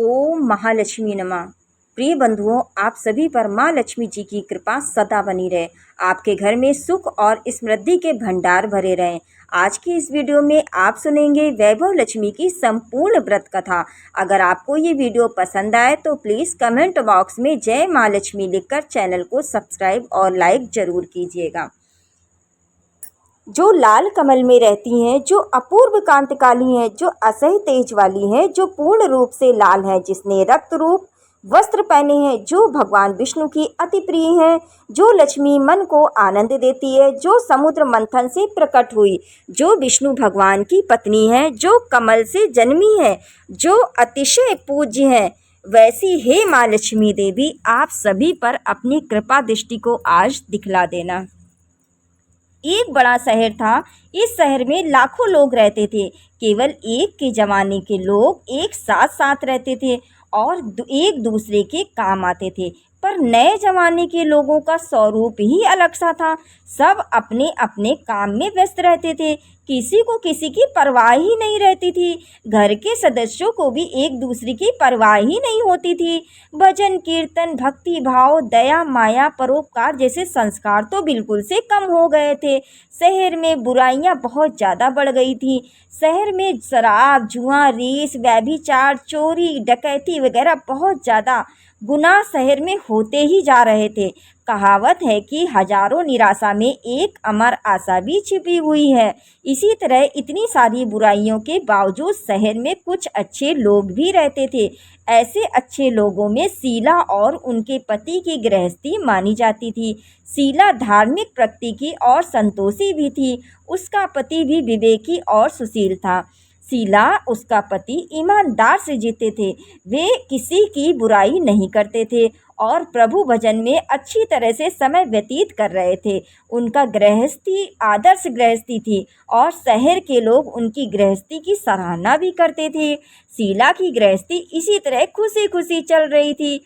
ओम महालक्ष्मी नमः। प्रिय बंधुओं, आप सभी पर माँ लक्ष्मी जी की कृपा सदा बनी रहे। आपके घर में सुख और समृद्धि के भंडार भरे रहें। आज की इस वीडियो में आप सुनेंगे वैभव लक्ष्मी की संपूर्ण व्रत कथा। अगर आपको ये वीडियो पसंद आए तो प्लीज़ कमेंट बॉक्स में जय माँ लक्ष्मी लिखकर चैनल को सब्सक्राइब और लाइक ज़रूर कीजिएगा। जो लाल कमल में रहती हैं, जो अपूर्व कांतिकाली हैं, जो असह्य तेज वाली हैं, जो पूर्ण रूप से लाल है, जिसने रक्त रूप वस्त्र पहने हैं, जो भगवान विष्णु की अति प्रिय हैं, जो लक्ष्मी मन को आनंद देती है, जो समुद्र मंथन से प्रकट हुई, जो विष्णु भगवान की पत्नी है, जो कमल से जन्मी है, जो अतिशय पूज्य है, वैसी हे माँ लक्ष्मी देवी आप सभी पर अपनी कृपा दृष्टि को आज दिखला देना। एक बड़ा शहर था। इस शहर में लाखों लोग रहते थे। केवल एक के जमाने के लोग एक साथ साथ रहते थे और एक दूसरे के काम आते थे। पर नए जमाने के लोगों का स्वरूप ही अलग सा था। सब अपने अपने काम में व्यस्त रहते थे। किसी को किसी की परवाह ही नहीं रहती थी। घर के सदस्यों को भी एक दूसरे की परवाह ही नहीं होती थी। भजन कीर्तन, भक्ति भाव, दया माया, परोपकार जैसे संस्कार तो बिल्कुल से कम हो गए थे। शहर में बुराइयां बहुत ज़्यादा बढ़ गई थी। शहर में शराब, जुआ, रेस, व्यभिचार, चोरी, डकैती वगैरह बहुत ज़्यादा गुनाह शहर में होते ही जा रहे थे। कहावत है कि हजारों निराशा में एक अमर आशा भी छिपी हुई है। इसी तरह इतनी सारी बुराइयों के बावजूद शहर में कुछ अच्छे लोग भी रहते थे। ऐसे अच्छे लोगों में शीला और उनके पति की गृहस्थी मानी जाती थी। शीला धार्मिक प्रकृति की और संतोषी भी थी। उसका पति भी विवेकी और सुशील था। शीला, उसका पति, ईमानदार से जीते थे। वे किसी की बुराई नहीं करते थे और प्रभु भजन में अच्छी तरह से समय व्यतीत कर रहे थे। उनका गृहस्थी आदर्श गृहस्थी थी और शहर के लोग उनकी गृहस्थी की सराहना भी करते थे। शीला की गृहस्थी इसी तरह खुशी खुशी चल रही थी।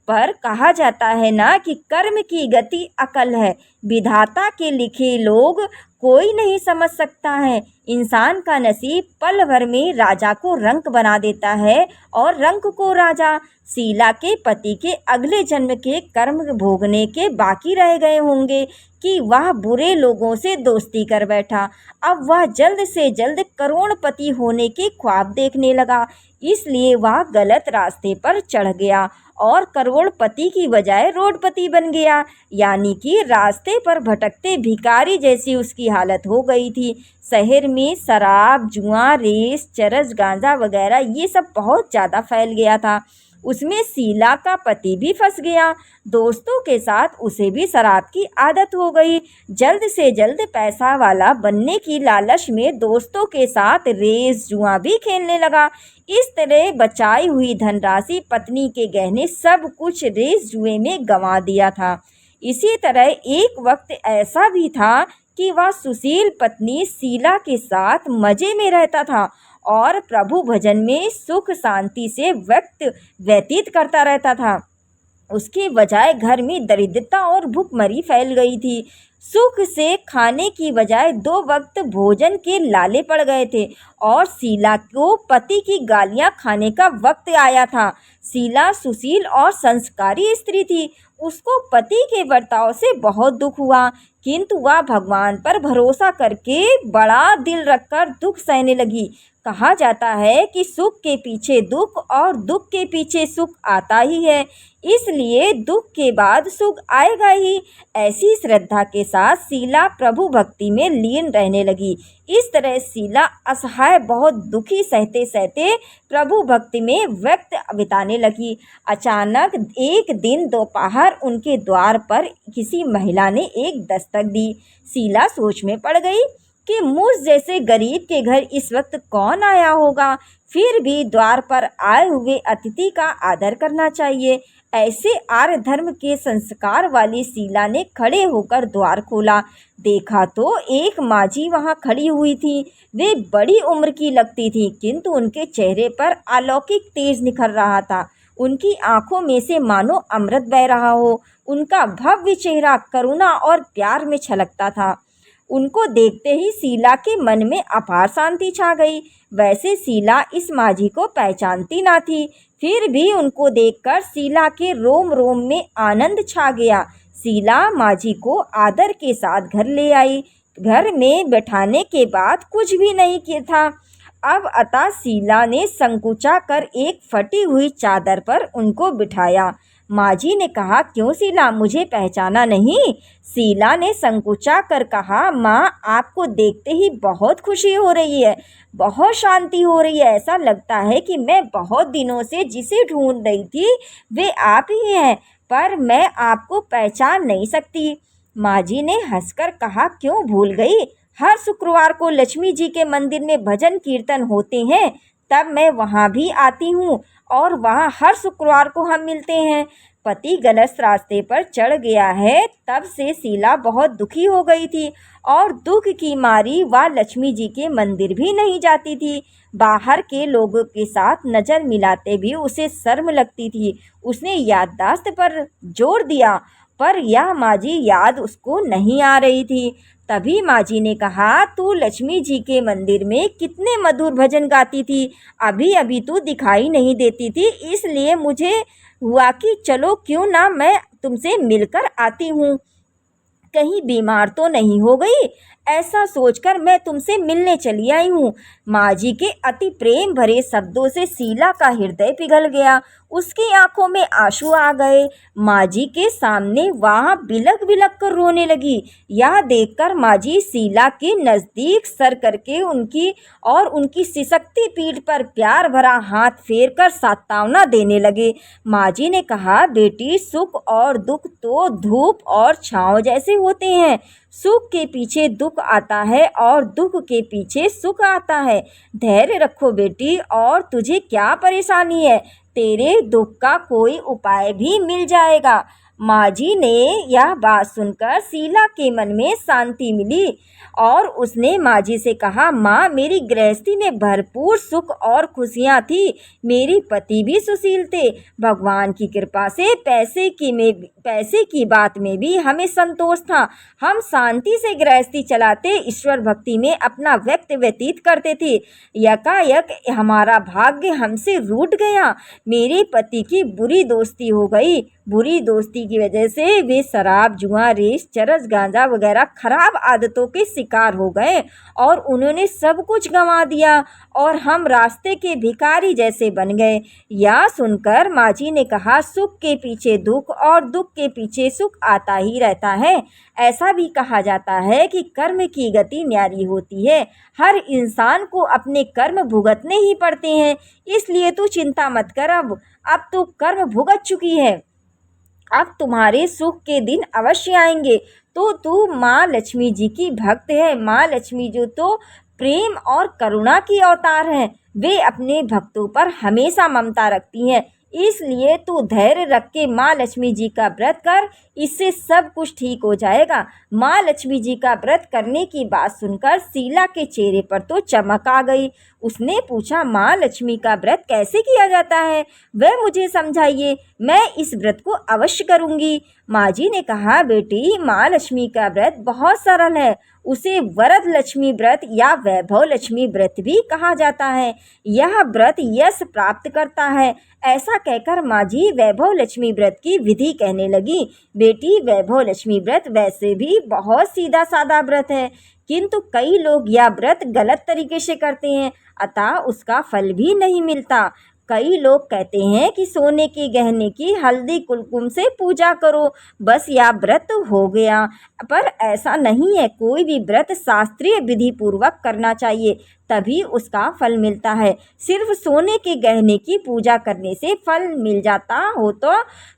पर कहा जाता है ना कि कर्म की गति अकल है। विधाता के लिखे लोग कोई नहीं समझ सकता है। इंसान का नसीब पल भर में राजा को रंक बना देता है और रंक को राजा। शीला के पति के अगले जन्म के कर्म भोगने के बाकी रह गए होंगे कि वह बुरे लोगों से दोस्ती कर बैठा। अब वह जल्द से जल्द करोड़पति होने के ख्वाब देखने लगा। इसलिए वह गलत रास्ते पर चढ़ गया और करोड़पति की बजाय रोडपति बन गया। यानी कि रास्ते पर भटकते भिखारी जैसी उसकी हालत हो गई थी। शहर में शराब, जुआ, रेस, चरस, गांजा वगैरह ये सब बहुत ज़्यादा फैल गया था। उसमें शीला का पति भी फंस गया। दोस्तों के साथ उसे भी शराब की आदत हो गई। जल्द से जल्द पैसा वाला बनने की लालच में दोस्तों के साथ रेस, जुआ भी खेलने लगा। इस तरह बचाई हुई धनराशि, पत्नी के गहने, सब कुछ रेस जुए में गंवा दिया था। इसी तरह एक वक्त ऐसा भी था कि वह सुशील पत्नी शीला के साथ मजे में रहता था और प्रभु भजन में सुख शांति से वक्त व्यतीत करता रहता था। उसके बजाय घर में दरिद्रता और भूखमरी फैल गई थी। सुख से खाने की बजाय 2 वक्त भोजन के लाले पड़ गए थे और शीला को पति की गालियां खाने का वक्त आया था। शीला सुशील और संस्कारी स्त्री थी। उसको पति के बर्ताव से बहुत दुख हुआ, किंतु वह भगवान पर भरोसा करके बड़ा दिल रखकर दुख सहने लगी। कहा जाता है कि सुख के पीछे दुख और दुख के पीछे सुख आता ही है, इसलिए दुख के बाद सुख आएगा ही। ऐसी श्रद्धा के साथ शीला प्रभु भक्ति में लीन रहने लगी। इस तरह शीला असहाय, बहुत दुखी सहते सहते प्रभु भक्ति में वक्त बिताने लगी। अचानक एक दिन दोपहर उनके द्वार पर किसी महिला ने एक दस्तक दी। शीला सोच में पड़ गई कि मुझ जैसे गरीब के घर इस वक्त कौन आया होगा। फिर भी द्वार पर आए हुए अतिथि का आदर करना चाहिए। ऐसे आर्य धर्म के संस्कार वाली शीला ने खड़े होकर द्वार खोला। देखा तो एक माँझी वहां खड़ी हुई थी। वे बड़ी उम्र की लगती थी, किंतु उनके चेहरे पर अलौकिक तेज निखर रहा था। उनकी आंखों में से मानो अमृत बह रहा हो। उनका भव्य चेहरा करुणा और प्यार में छलकता था। उनको देखते ही शीला के मन में अपार शांति छा गई। वैसे शीला इस माझी को पहचानती ना थी, फिर भी उनको देखकर शीला के रोम रोम में आनंद छा गया। शीला माझी को आदर के साथ घर ले आई। घर में बैठाने के बाद कुछ भी नहीं किया था। अब अतः शीला ने संकुचा कर एक फटी हुई चादर पर उनको बिठाया। माझी ने कहा, क्यों शीला, मुझे पहचाना नहीं? शीला ने संकुचा कर कहा, माँ, आपको देखते ही बहुत खुशी हो रही है, बहुत शांति हो रही है। ऐसा लगता है कि मैं बहुत दिनों से जिसे ढूंढ रही थी वे आप ही हैं, पर मैं आपको पहचान नहीं सकती। माझी ने हंसकर कहा, क्यों भूल गई? हर शुक्रवार को लक्ष्मी जी के मंदिर में भजन कीर्तन होते हैं, तब मैं वहाँ भी आती हूँ और वहाँ हर शुक्रवार को हम मिलते हैं। पति गलत रास्ते पर चढ़ गया है, तब से शीला बहुत दुखी हो गई थी और दुख की मारी वह लक्ष्मी जी के मंदिर भी नहीं जाती थी। बाहर के लोगों के साथ नज़र मिलाते भी उसे शर्म लगती थी। उसने याददाश्त पर जोर दिया, पर यह माझी याद उसको नहीं आ रही थी। तभी माझी ने कहा, तू लक्ष्मी जी के मंदिर में कितने मधुर भजन गाती थी, अभी अभी तू दिखाई नहीं देती थी, इसलिए मुझे हुआ कि चलो क्यों ना मैं तुमसे मिलकर आती हूँ, कहीं बीमार तो नहीं हो गई। ऐसा सोचकर मैं तुमसे मिलने चली आई हूँ। माझी के अति प्रेम भरे शब्दों से शीला का हृदय पिघल गया। उसकी आंखों में आंसू आ गए। माझी के सामने वह बिलख बिलख कर रोने लगी। यह देखकर माझी शीला के नज़दीक सर करके उनकी सिसकती पीठ पर प्यार भरा हाथ फेर कर सांत्वना देने लगे। माझी ने कहा, बेटी, सुख और दुख तो धूप और छांव जैसे होते हैं। सुख के पीछे दुख आता है और दुख के पीछे सुख आता है। धैर्य रखो बेटी, और तुझे क्या परेशानी है? तेरे दुख का कोई उपाय भी मिल जाएगा। माझी ने यह बात सुनकर शीला के मन में शांति मिली और उसने माझी से कहा, माँ, मेरी गृहस्थी में भरपूर सुख और खुशियाँ थी। मेरे पति भी सुशील थे। भगवान की कृपा से पैसे की बात में भी हमें संतोष था। हम शांति से गृहस्थी चलाते ईश्वर भक्ति में अपना वक्त व्यतीत करते थे। यकायक हमारा भाग्य हमसे रूठ गया। मेरे पति की बुरी दोस्ती हो गई। बुरी दोस्ती की वजह से वे शराब, जुआ, रेस, चरस, गांजा वगैरह खराब आदतों के शिकार हो गए और उन्होंने सब कुछ गंवा दिया और हम रास्ते के भिखारी जैसे बन गए। यह सुनकर माझी ने कहा, सुख के पीछे दुख और दुख के पीछे सुख आता ही रहता है। ऐसा भी कहा जाता है कि कर्म की गति न्यारी होती है। हर इंसान को अपने कर्म भुगतने ही पड़ते हैं, इसलिए तू चिंता मत कर। अब तू कर्म भुगत चुकी है, अब तुम्हारे सुख के दिन अवश्य आएंगे। तो तू माँ लक्ष्मी जी की भक्त है। माँ लक्ष्मी जो तो प्रेम और करुणा की अवतार हैं। वे अपने भक्तों पर हमेशा ममता रखती हैं। इसलिए तू धैर्य रख के माँ लक्ष्मी जी का व्रत कर, इससे सब कुछ ठीक हो जाएगा। माँ लक्ष्मी जी का व्रत करने की बात सुनकर शीला के चेहरे पर तो चमक आ गई। उसने पूछा, माँ लक्ष्मी का व्रत कैसे किया जाता है, वह मुझे समझाइए, मैं इस व्रत को अवश्य करूँगी। माझी ने कहा, बेटी, माँ लक्ष्मी का व्रत बहुत सरल है। उसे वरद लक्ष्मी व्रत या वैभव लक्ष्मी व्रत भी कहा जाता है। यह व्रत यश प्राप्त करता है। ऐसा कहकर माझी वैभव लक्ष्मी व्रत की विधि कहने लगी। बेटी, वैभव लक्ष्मी व्रत वैसे भी बहुत सीधा साधा व्रत है, किंतु कई लोग यह व्रत गलत तरीके से करते हैं, अतः उसका फल भी नहीं मिलता। कई लोग कहते हैं कि सोने के गहने की हल्दी कुमकुम से पूजा करो, बस यह व्रत हो गया, पर ऐसा नहीं है। कोई भी व्रत शास्त्रीय विधि पूर्वक करना चाहिए, तभी उसका फल मिलता है। सिर्फ सोने के गहने की पूजा करने से फल मिल जाता हो तो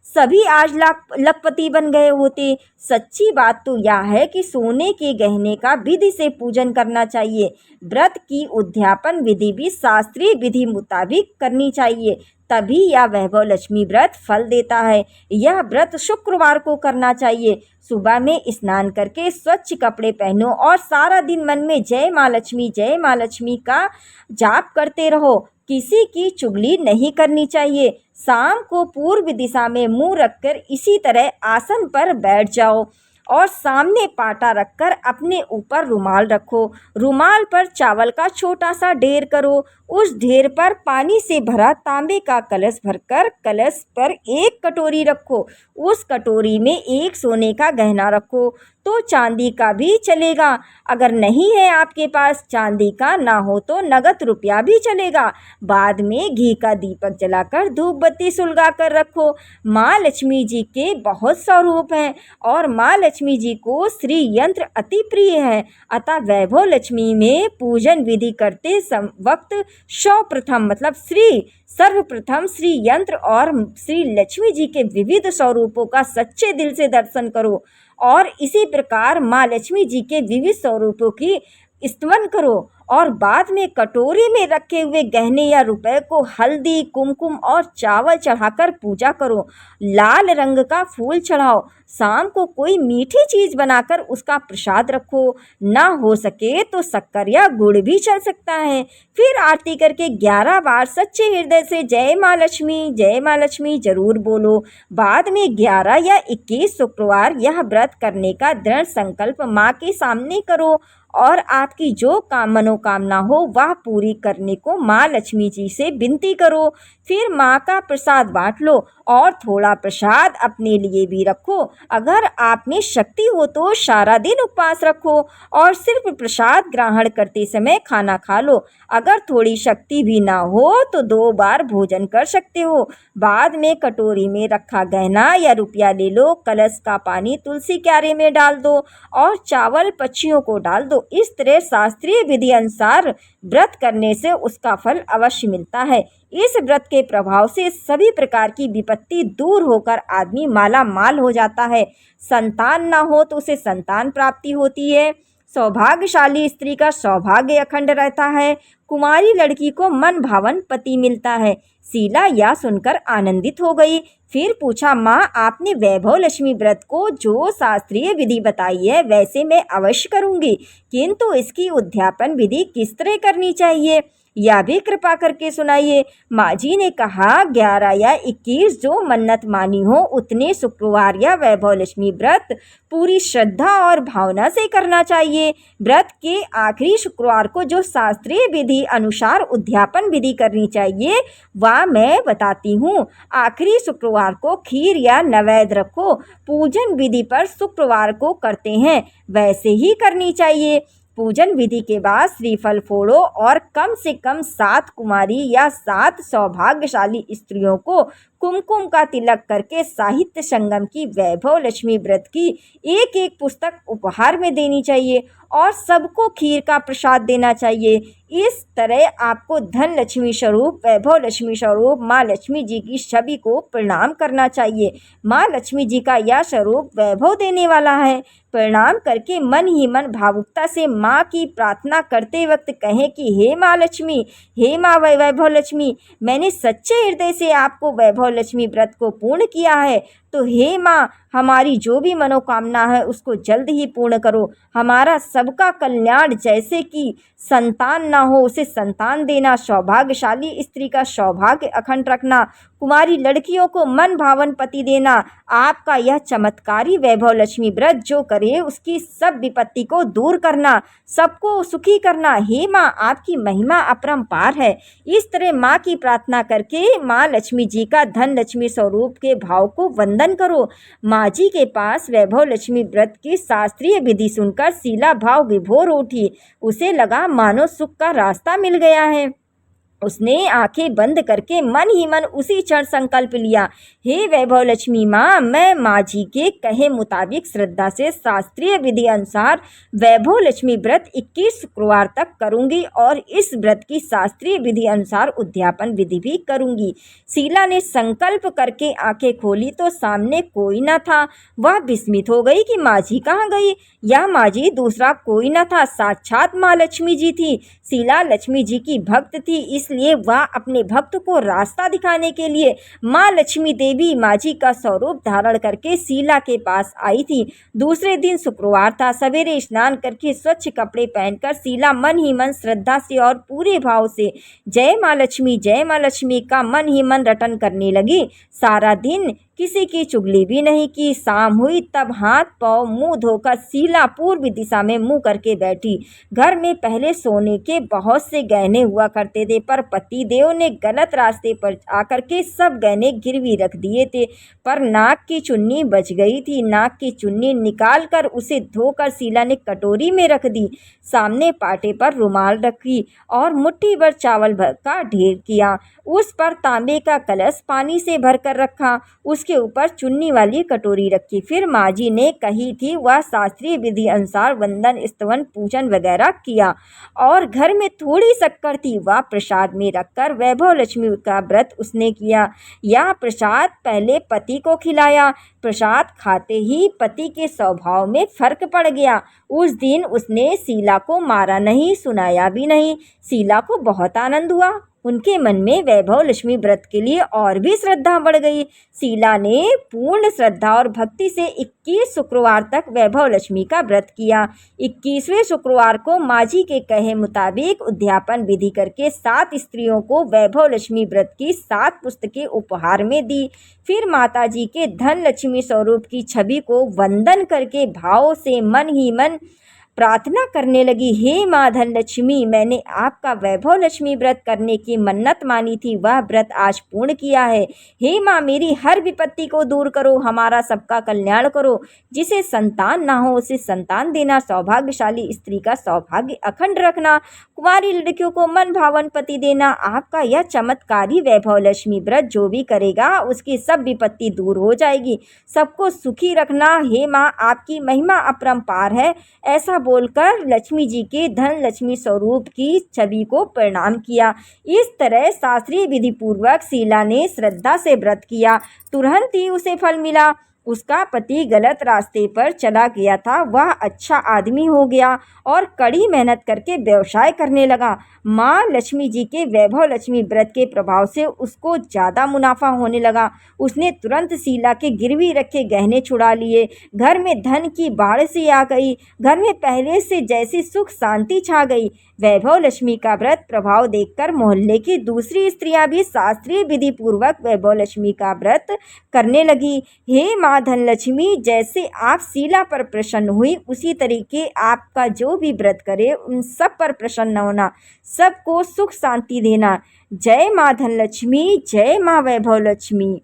सभी आज लखपति बन गए होते। सच्ची बात तो यह है कि सोने के गहने का विधि से पूजन करना चाहिए। व्रत की उद्यापन विधि भी शास्त्रीय विधि मुताबिक करनी चाहिए, तभी यह वैभव लक्ष्मी व्रत फल देता है। यह व्रत शुक्रवार को करना चाहिए। सुबह में स्नान करके स्वच्छ कपड़े पहनो और सारा दिन मन में जय माँ लक्ष्मी का जाप करते रहो। किसी की चुगली नहीं करनी चाहिए। शाम को पूर्व दिशा में मुंह रखकर इसी तरह आसन पर बैठ जाओ। और सामने पाटा रखकर अपने ऊपर रुमाल रखो। रुमाल पर चावल का छोटा सा ढेर करो। उस ढेर पर पानी से भरा तांबे का कलश भरकर कलश पर एक कटोरी रखो। उस कटोरी में एक सोने का गहना रखो, तो चांदी का भी चलेगा। अगर नहीं है आपके पास चांदी का, ना हो तो नगद रुपया भी चलेगा। बाद में घी का दीपक जलाकर धूप बत्ती सुलगा कर रखो। माँ लक्ष्मी जी के बहुत स्वरूप हैं और माँ लक्ष्मी जी को श्री यंत्र अति प्रिय है। अतः वैभव लक्ष्मी में पूजन विधि करते वक्त सर्वप्रथम मतलब सर्वप्रथम श्री यंत्र और श्री लक्ष्मी जी के विविध स्वरूपों का सच्चे दिल से दर्शन करो और इसी प्रकार माँ लक्ष्मी जी के विविध स्वरूपों की स्तवन करो और बाद में कटोरी में रखे हुए गहने या रुपए को हल्दी, कुमकुम और चावल चढ़ाकर पूजा करो। लाल रंग का फूल चढ़ाओ। शाम को कोई मीठी चीज़ बनाकर उसका प्रसाद रखो। ना हो सके तो शक्कर या गुड़ भी चल सकता है। फिर आरती करके 11 बार सच्चे हृदय से जय माँ लक्ष्मी जरूर बोलो। बाद में 11 या 21 शुक्रवार यह व्रत करने का दृढ़ संकल्प माँ के सामने करो और आपकी जो मनोकामना हो वह पूरी करने को माँ लक्ष्मी जी से विनती करो। फिर माँ का प्रसाद बांट लो और थोड़ा प्रसाद अपने लिए भी रखो। अगर आप में शक्ति हो तो सारा दिन उपवास रखो और सिर्फ प्रसाद ग्रहण करते समय खाना खा लो। अगर थोड़ी शक्ति भी ना हो तो 2 बार भोजन कर सकते हो। बाद में कटोरी में रखा गहना या रुपया ले लो। कलश का पानी तुलसी क्यारे में डाल दो और चावल पक्षियों को डाल दो। इस तरह शास्त्रीय विधि अनुसार व्रत करने से उसका फल अवश्य मिलता है। इस व्रत के प्रभाव से सभी प्रकार की विपत्ति दूर होकर आदमी माला माल हो जाता है। संतान ना हो तो उसे संतान प्राप्ति होती है। सौभाग्यशाली स्त्री का सौभाग्य अखंड रहता है। कुमारी लड़की को मन भावन पति मिलता है। शीला यह सुनकर आनंदित हो गई। फिर पूछा, माँ आपने वैभव लक्ष्मी व्रत को जो शास्त्रीय विधि बताई है वैसे मैं अवश्य करूँगी, किंतु इसकी उद्यापन विधि किस तरह करनी चाहिए यह भी कृपा करके सुनाइए। माँ जी ने कहा, 11 या 21 जो मन्नत मानी हो उतने शुक्रवार या वैभव लक्ष्मी व्रत पूरी श्रद्धा और भावना से करना चाहिए। व्रत के आखिरी शुक्रवार को जो शास्त्रीय विधि अनुसार उद्यापन विधि करनी चाहिए वह मैं बताती हूँ। आखिरी शुक्रवार को खीर या नैवेद्य रखो। पूजन विधि पर शुक्रवार को करते हैं वैसे ही करनी चाहिए। पूजन विधि के बाद श्रीफल फोड़ो और कम से कम 7 कुमारी या 7 सौभाग्यशाली स्त्रियों को कुमकुम का तिलक करके साहित्य संगम की वैभव लक्ष्मी व्रत की एक पुस्तक उपहार में देनी चाहिए और सबको खीर का प्रसाद देना चाहिए। इस तरह आपको धन लक्ष्मी स्वरूप, वैभव लक्ष्मी स्वरूप माँ लक्ष्मी जी की छवि को प्रणाम करना चाहिए। माँ लक्ष्मी जी का यह स्वरूप वैभव देने वाला है। प्रणाम करके मन ही मन भावुकता से माँ की प्रार्थना करते वक्त कहें कि हे माँ लक्ष्मी, हे माँ वैभव लक्ष्मी, मैंने सच्चे हृदय से आपको वैभव लक्ष्मी व्रत को पूर्ण किया है, तो हे माँ हमारी जो भी मनोकामना है उसको जल्द ही पूर्ण करो। हमारा सबका कल्याण, जैसे कि संतान ना हो उसे संतान देना, सौभाग्यशाली स्त्री का सौभाग्य अखंड रखना, कुमारी लड़कियों को मन भावन पति देना। आपका यह चमत्कारी वैभव लक्ष्मी व्रत जो करे उसकी सब विपत्ति को दूर करना, सबको सुखी करना। हे माँ आपकी महिमा अपरंपार है। इस तरह माँ की प्रार्थना करके माँ लक्ष्मी जी का धन लक्ष्मी स्वरूप के भाव को वंदन करो। माँ जी के पास वैभव लक्ष्मी व्रत की शास्त्रीय विधि सुनकर शीला भाव विभोर उठी। उसे लगा मानो सुख का रास्ता मिल गया है। उसने आंखें बंद करके मन ही मन उसी क्षण संकल्प लिया, हे वैभव लक्ष्मी माँ, मैं माँ जी के कहे मुताबिक श्रद्धा से शास्त्रीय विधि अनुसार वैभव लक्ष्मी व्रत 21 शुक्रवार तक करूंगी और इस व्रत की शास्त्रीय विधि अनुसार उद्यापन विधि भी करूंगी। शीला ने संकल्प करके आंखें खोली तो सामने कोई न था। वह विस्मित हो गई कि माँ जी कहाँ गई। यह माँ जी दूसरा कोई न था, साक्षात माँ लक्ष्मी जी थी। शीला लक्ष्मी जी की भक्त थी, इसलिए वह अपने भक्त को रास्ता दिखाने के लिए माँ लक्ष्मी देवी माँ जी का स्वरूप धारण करके शीला के पास आई थी। दूसरे दिन शुक्रवार था। सवेरे स्नान करके स्वच्छ कपड़े पहनकर शीला मन ही मन श्रद्धा से और पूरे भाव से जय माँ लक्ष्मी का मन ही मन रटन करने लगी। सारा दिन किसी की चुगली भी नहीं की। शाम हुई तब हाथ पाँव मुंह धोकर शीला पूर्व दिशा में मुंह करके बैठी। घर में पहले सोने के बहुत से गहने हुआ करते थे, पर पति देव ने गलत रास्ते पर आकर के सब गहने गिरवी रख दिए थे। पर नाक की चुन्नी बच गई थी। नाक की चुन्नी निकाल कर उसे धोकर शीला ने कटोरी में रख दी। सामने पाटे पर रुमाल रखी और मुट्ठी भर चावल भर का ढेर किया। उस पर तांबे का कलश पानी से भरकर रखा। उसके ऊपर चुन्नी वाली कटोरी रखी। फिर माँ जी ने कही थी वह शास्त्रीय विधि अनुसार वंदन स्तवन पूजन वगैरह किया और घर में थोड़ी शक्कर थी वह प्रसाद में रखकर वैभव लक्ष्मी का व्रत उसने किया। यह प्रसाद पहले पति को खिलाया। प्रसाद खाते ही पति के स्वभाव में फर्क पड़ गया। उस दिन उसने शीला को मारा नहीं, सुनाया भी नहीं। शीला को बहुत आनंद हुआ। उनके मन में वैभव लक्ष्मी व्रत के लिए और भी श्रद्धा बढ़ गई। शीला ने पूर्ण श्रद्धा और भक्ति से 21 शुक्रवार तक वैभव लक्ष्मी का व्रत किया। 21वें शुक्रवार को माँ जी के कहे मुताबिक उद्यापन विधि करके 7 स्त्रियों को वैभव लक्ष्मी व्रत की 7 पुस्तकें उपहार में दी। फिर माता जी के धन लक्ष्मी स्वरूप की छवि को वंदन करके भाव से मन ही मन प्रार्थना करने लगी। हे माँ धन लक्ष्मी, मैंने आपका वैभव लक्ष्मी व्रत करने की मन्नत मानी थी, वह व्रत आज पूर्ण किया है। हे माँ, मेरी हर विपत्ति को दूर करो, हमारा सबका कल्याण करो। जिसे संतान ना हो उसे संतान देना, सौभाग्यशाली स्त्री का सौभाग्य अखंड रखना, कुंवारी लड़कियों को मन भावन पति देना। आपका यह चमत्कारी वैभव लक्ष्मी व्रत जो भी करेगा उसकी सब विपत्ति दूर हो जाएगी, सबको सुखी रखना। हे माँ, आपकी महिमा अपरंपार है। ऐसा बोलकर लक्ष्मी जी के धन लक्ष्मी स्वरूप की छवि को प्रणाम किया। इस तरह शास्त्रीय विधि पूर्वक शीला ने श्रद्धा से व्रत किया। तुरंत ही उसे फल मिला। उसका पति गलत रास्ते पर चला गया था, वह अच्छा आदमी हो गया और कड़ी मेहनत करके व्यवसाय करने लगा। माँ लक्ष्मी जी के वैभव लक्ष्मी व्रत के प्रभाव से उसको ज़्यादा मुनाफा होने लगा। उसने तुरंत शीला के गिरवी रखे गहने छुड़ा लिए। घर में धन की बाढ़ सी आ गई। घर में पहले से जैसी सुख शांति छा गई। वैभव लक्ष्मी का व्रत प्रभाव देखकर मोहल्ले की दूसरी स्त्रियां भी शास्त्रीय विधि पूर्वक वैभव लक्ष्मी का व्रत करने लगी। हे माँ धन लक्ष्मी, जैसे आप शीला पर प्रसन्न हुई उसी तरीके आपका जो भी व्रत करे उन सब पर प्रसन्न होना, सबको सुख शांति देना। जय माँ धन लक्ष्मी, जय माँ वैभव लक्ष्मी।